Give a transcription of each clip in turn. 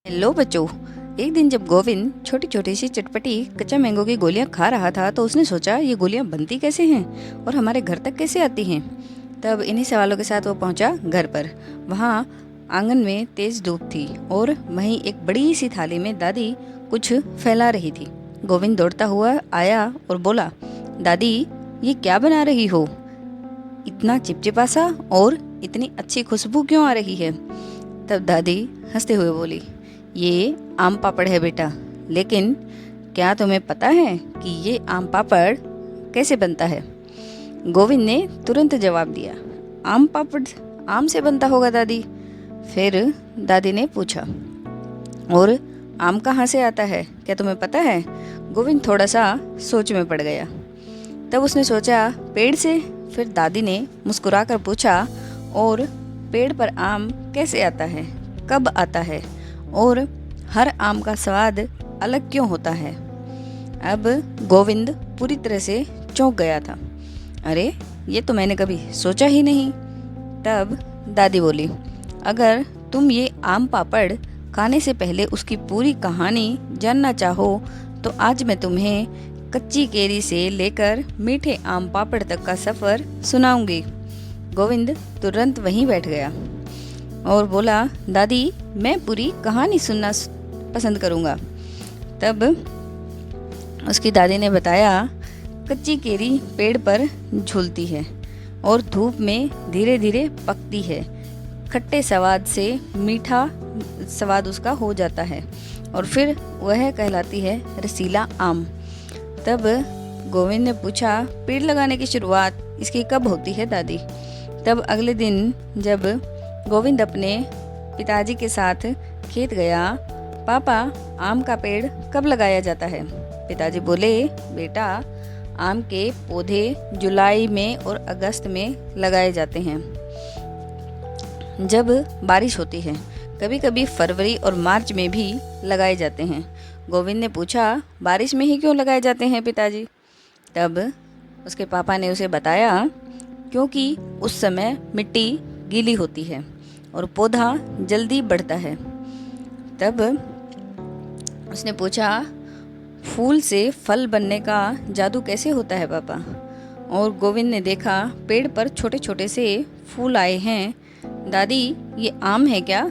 Hello बच्चों। एक दिन जब गोविंद छोटी छोटी सी चटपटी कच्चा मैंगो की गोलियां खा रहा था तो उसने सोचा ये गोलियां बनती कैसे हैं और हमारे घर तक कैसे आती हैं। तब इन्हीं सवालों के साथ वो पहुंचा घर पर। वहाँ आंगन में तेज धूप थी और वहीं एक बड़ी सी थाली में दादी कुछ फैला रही थी। गोविंद दौड़ता हुआ आया और बोला, दादी ये क्या बना रही हो? इतना चिपचिपा सा और इतनी अच्छी खुशबू क्यों आ रही है? तब दादी हंसते हुए बोली, ये आम पापड़ है बेटा, लेकिन क्या तुम्हें पता है कि ये आम पापड़ कैसे बनता है? गोविंद ने तुरंत जवाब दिया, आम पापड़ आम से बनता होगा दादी। फिर दादी ने पूछा, और आम कहाँ से आता है, क्या तुम्हें पता है? गोविंद थोड़ा सा सोच में पड़ गया। तब उसने सोचा, पेड़ से। फिर दादी ने मुस्कुराकर पूछा, और पेड़ पर आम कैसे आता है, कब आता है, और हर आम का स्वाद अलग क्यों होता है? अब गोविंद पूरी तरह से चौंक गया था। अरे, ये तो मैंने कभी सोचा ही नहीं। तब दादी बोली, अगर तुम ये आम पापड़ खाने से पहले उसकी पूरी कहानी जानना चाहो तो आज मैं तुम्हें कच्ची केरी से लेकर मीठे आम पापड़ तक का सफ़र सुनाऊंगी। गोविंद तुरंत वहीं बैठ गया और बोला, दादी मैं पूरी कहानी सुनना पसंद करूंगा। तब उसकी दादी ने बताया, कच्ची केरी पेड़ पर झूलती है और धूप में धीरे धीरे पकती है। खट्टे स्वाद से मीठा स्वाद उसका हो जाता है और फिर वह कहलाती है रसीला आम। तब गोविंद ने पूछा, पेड़ लगाने की शुरुआत इसकी कब होती है दादी? तब अगले दिन जब गोविंद अपने पिताजी के साथ खेत गया, पापा आम का पेड़ कब लगाया जाता है? पिताजी बोले, बेटा आम के पौधे जुलाई में और अगस्त में लगाए जाते हैं जब बारिश होती है। कभी कभी फरवरी और मार्च में भी लगाए जाते हैं। गोविंद ने पूछा, बारिश में ही क्यों लगाए जाते हैं पिताजी? तब उसके पापा ने उसे बताया, क्योंकि उस समय मिट्टी गीली होती है और पौधा जल्दी बढ़ता है। तब उसने पूछा, फूल से फल बनने का जादू कैसे होता है पापा? और गोविंद ने देखा, पेड़ पर छोटे छोटे से फूल आए हैं। दादी ये आम है क्या?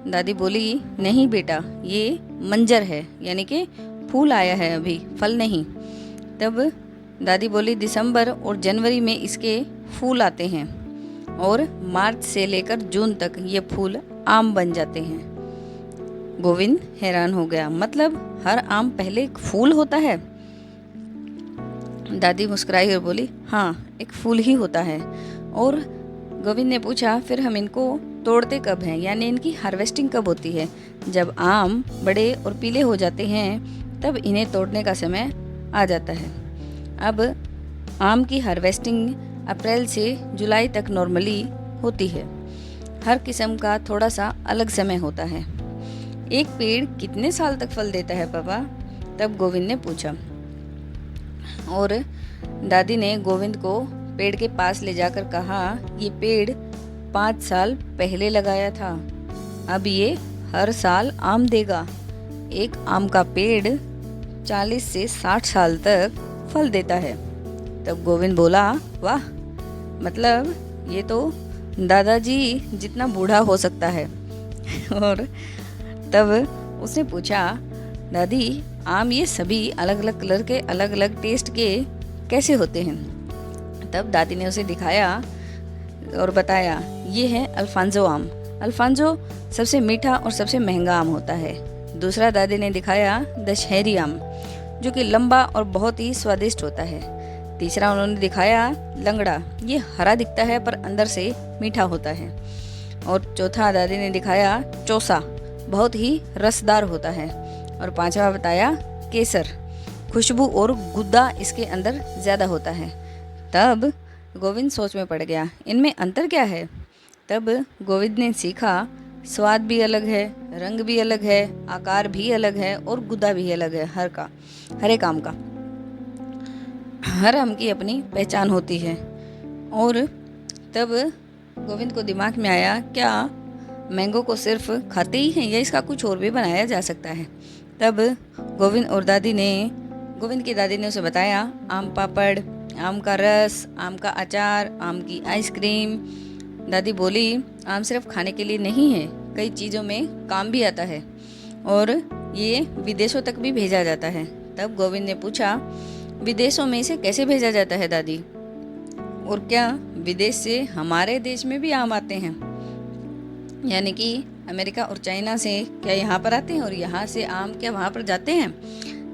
दादी बोली, नहीं बेटा, ये मंजर है, यानी कि फूल आया है, अभी फल नहीं। तब दादी बोली, दिसंबर और जनवरी में इसके फूल आते हैं और मार्च से लेकर जून तक ये फूल आम बन जाते हैं। गोविंद हैरान हो गया, मतलब हर आम पहले एक फूल होता है? दादी मुस्कुराई और बोली, हाँ एक फूल ही होता है। और गोविंद ने पूछा, फिर हम इनको तोड़ते कब हैं, यानी इनकी हार्वेस्टिंग कब होती है? जब आम बड़े और पीले हो जाते हैं तब इन्हें तोड़ने का समय आ जाता है। अब आम की हार्वेस्टिंग अप्रैल से जुलाई तक नॉर्मली होती है। हर किस्म का थोड़ा सा अलग समय होता है। एक पेड़ कितने साल तक फल देता है पापा? तब गोविंद ने पूछा और दादी ने गोविंद को पेड़ के पास ले जाकर कहा, ये पेड़ 5 साल पहले लगाया था, अब ये हर साल आम देगा। एक आम का पेड़ 40 से 60 साल तक फल देता है। तब गोविंद बोला, वाह, मतलब ये तो दादाजी जितना बूढ़ा हो सकता है। और तब उसने पूछा, दादी आम ये सभी अलग अलग कलर के, अलग अलग टेस्ट के कैसे होते हैं? तब दादी ने उसे दिखाया और बताया, ये है अल्फांजो आम। अल्फांजो सबसे मीठा और सबसे महंगा आम होता है। दूसरा दादी ने दिखाया दशहरी आम, जो कि लंबा और बहुत ही स्वादिष्ट होता है। तीसरा उन्होंने दिखाया लंगड़ा, ये हरा दिखता है पर अंदर से मीठा होता है। और चौथा दादी ने दिखाया चौसा, बहुत ही रसदार होता है। और पांचवा बताया केसर, खुशबू और गुद्दा इसके अंदर ज़्यादा होता है। तब गोविंद सोच में पड़ गया, इनमें अंतर क्या है? तब गोविंद ने सीखा, स्वाद भी अलग है, रंग भी अलग है, आकार भी अलग है और गुद्दा भी अलग है। हर एक आम का, हर आम की अपनी पहचान होती है। और तब गोविंद को दिमाग में आया, क्या मैंगो को सिर्फ खाते ही हैं या इसका कुछ और भी बनाया जा सकता है? तब गोविंद की दादी ने उसे बताया, आम पापड़, आम का रस, आम का अचार, आम की आइसक्रीम। दादी बोली, आम सिर्फ खाने के लिए नहीं है, कई चीज़ों में काम भी आता है और ये विदेशों तक भी भेजा जाता है। तब गोविंद ने पूछा, विदेशों में इसे कैसे भेजा जाता है दादी? और क्या विदेश से हमारे देश में भी आम आते हैं? यानी कि अमेरिका और चाइना से क्या यहाँ पर आते हैं और यहाँ से आम क्या वहाँ पर जाते हैं?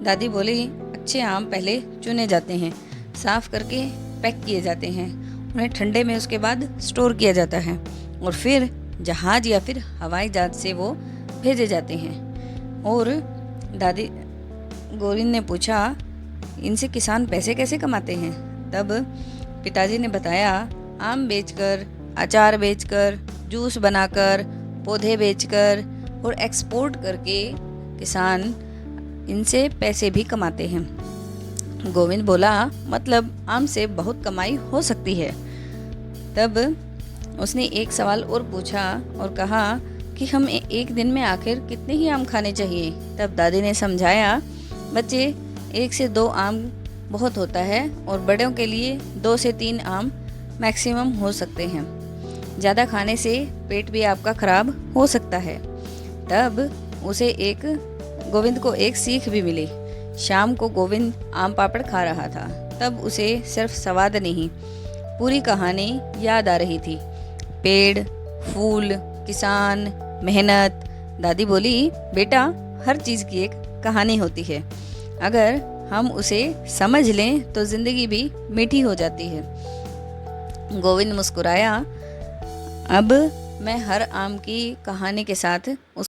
दादी बोली, अच्छे आम पहले चुने जाते हैं, साफ करके पैक किए जाते हैं, उन्हें ठंडे में उसके बाद स्टोर किया जाता है और फिर जहाज या फिर हवाई जहाज से वो भेजे जाते हैं। और दादी गोविंद ने पूछा, इनसे किसान पैसे कैसे कमाते हैं? तब पिताजी ने बताया, आम बेचकर, अचार बेचकर, जूस बनाकर, पौधे बेचकर और एक्सपोर्ट करके किसान इनसे पैसे भी कमाते हैं। गोविंद बोला, मतलब आम से बहुत कमाई हो सकती है। तब उसने एक सवाल और पूछा और कहा कि हम एक दिन में आखिर कितने ही आम खाने चाहिए? तब दादी ने समझाया, बच्चे 1 से 2 आम बहुत होता है और बड़ों के लिए 2 से 3 आम मैक्सिमम हो सकते हैं। ज़्यादा खाने से पेट भी आपका खराब हो सकता है। तब गोविंद को एक सीख भी मिली। शाम को गोविंद आम पापड़ खा रहा था। तब उसे सिर्फ स्वाद नहीं, पूरी कहानी याद आ रही थी। पेड़, फूल, किसान, मेहनत। दादी बोली, बेटा, हर चीज़ की एक कहानी होती है, अगर हम उसे समझ लें तो ज़िंदगी भी मीठी हो जाती है। गोविंद मुस्कुराया, अब मैं हर आम की कहानी के साथ